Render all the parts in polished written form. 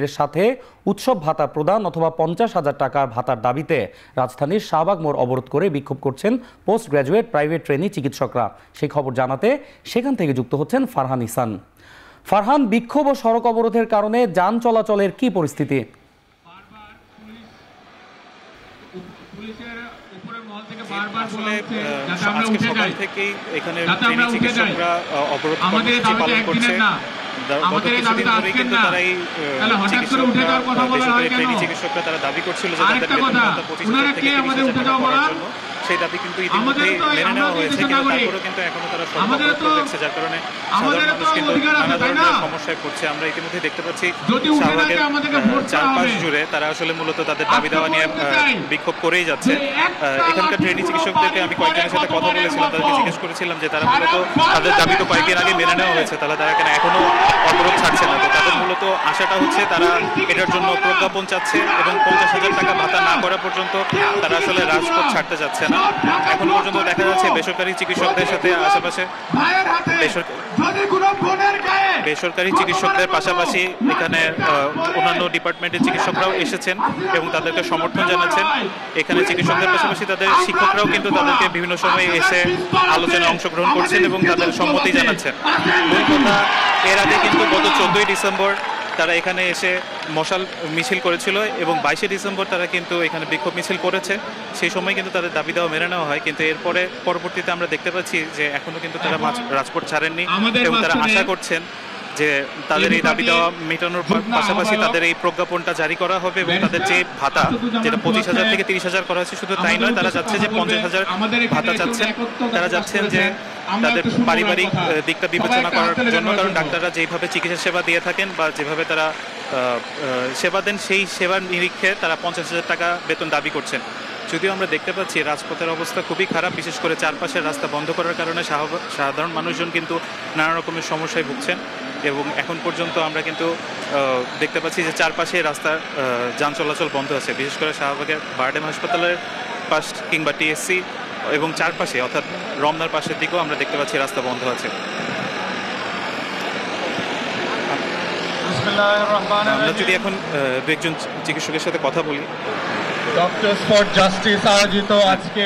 এর সাথে উৎসব ভাতা প্রদান অথবা 50,000 টাকার ভাতার দাবিতে রাজধানীর শাহবাগ মোড় অবরোধ করে বিক্ষোভ করছেন পোস্ট গ্র্যাজুয়েট প্রাইভেট ট্রেনি চিকিৎসকরা। সেই খবর জানাতে সেখান থেকে যুক্ত হচ্ছেন ফারহান ইহসান। ফারহান, বিক্ষোভ ও সড়ক অবরোধের কারণে যান চলাচলের কি পরিস্থিতি? আজকে সকাল থেকেই এখানে ট্রেনি চিকিৎসকরা অবরোধ কর্মসূচি পালন করছে। গত কিছুদিন ধরেই কিন্তু তারা এই বেসরকারি ট্রেনি চিকিৎসকরা তারা দাবি করছিল যে তাদের বেতন ভাতা 25,000 থেকে 30,000 টাকা করার জন্য। সেই দাবি কিন্তু ইতিমধ্যেই মেনে নেওয়া হয়েছে, কিন্তু তারপরেও কিন্তু এখনো তারা সড়ক অবরোধ দেখছে, যার কারণে সাধারণ মানুষ কিন্তু নানা ধরনের সমস্যায় পড়ছে। আমরা ইতিমধ্যে দেখতে পাচ্ছি শাহবাগের চারপাশ জুড়ে তারা আসলে মূলত তাদের দাবি দেওয়া নিয়ে বিক্ষোভ করেই যাচ্ছে। এখানকার ট্রেনি চিকিৎসকদেরকে আমি কয়েকজনের সাথে কথা বলেছিলাম, তাদেরকে জিজ্ঞেস করেছিলাম যে তারা মূলত তাদের দাবি তো কয়েকদিন আগে মেনে নেওয়া হয়েছে, তারা কেন এখনো অবরোধ ছাড়ছে না। তো তাদের মূলত আশাটা হচ্ছে তারা এটার জন্য প্রজ্ঞাপন চাচ্ছে এবং 50,000 টাকা ভাতা না করা পর্যন্ত তারা আসলে রাজপথ ছাড়তে চাচ্ছে না। এখন পর্যন্ত দেখা যাচ্ছে বেসরকারি চিকিৎসকদের সাথে আশেপাশে বেসরকারি চিকিৎসকদের পাশাপাশি এখানে অন্যান্য ডিপার্টমেন্টের চিকিৎসকরাও এসেছেন এবং তাদেরকে সমর্থন জানাচ্ছেন। এখানে চিকিৎসকদের পাশাপাশি তাদের শিক্ষকরাও কিন্তু তাদেরকে বিভিন্ন সময় এসে আলোচনায় অংশগ্রহণ করছেন এবং তাদের সম্মতি জানাচ্ছেন। মূল কথা, এর আগে কিন্তু গত 14ই ডিসেম্বর তারা এখানে এসে মশাল মিছিল করেছিল এবং 22শে ডিসেম্বর তারা কিন্তু এখানে বিক্ষোভ মিছিল করেছে। সেই সময় কিন্তু তাদের দাবি দেওয়া মেনে নেওয়া হয়, কিন্তু এরপরে পরবর্তীতে আমরা দেখতে পাচ্ছি যে এখনো কিন্তু তারা রাজপথ ছাড়েননি এবং তারা আশা করছেন যে তাদের এই দাবি দেওয়া মেটানোর পাশাপাশি তাদের এই প্রজ্ঞাপনটা জারি করা হবে এবং তাদের যে ভাতা, যেটা 25,000 থেকে 30,000 করা হয়েছে, শুধু তাই নয়, তারা যাচ্ছে যে 50,000 ভাতা চাচ্ছেন। তারা যাচ্ছেন যে তাদের পারিবারিক দিকটা বিবেচনা করার জন্য, কারণ ডাক্তাররা যেভাবে চিকিৎসা সেবা দিয়ে থাকেন বা যেভাবে তারা সেবা দেন, সেই সেবার নিরীক্ষে তারা 50,000 টাকা বেতন দাবি করছেন। যদিও আমরা দেখতে পাচ্ছি রাজপথের অবস্থা খুবই খারাপ, বিশেষ করে চারপাশের রাস্তা বন্ধ করার কারণে সাধারণ মানুষজন কিন্তু নানা রকমের সমস্যায় ভুগছেন এবং এখন পর্যন্ত আমরা কিন্তু দেখতে পাচ্ছি যে চারপাশে রাস্তার যান চলাচল বন্ধ আছে। বিশেষ করে শাহবাগের বারডেম হাসপাতালের পাশ কিংবা টিএসসি এবং চারপাশে অর্থাৎ রমনার পাশের দিকেও আমরা দেখতে পাচ্ছি রাস্তা বন্ধ আছে। আমরা যদি এখন একজন চিকিৎসকের সাথে কথা বলি। ডক্টরস ফর জাস্টিস আয়োজিত আজকে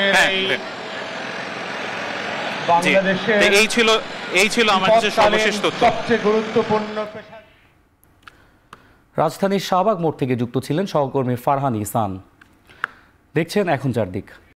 বাংলাদেশের এই ছিল আমার কাছে সর্বশেষ তথ্য। সবচেয়ে গুরুত্বপূর্ণ রাজধানীর শাহবাগ মোড় থেকে যুক্ত ছিলেন সহকর্মী ফারহান ইহসান। দেখছেন এখন চারদিক।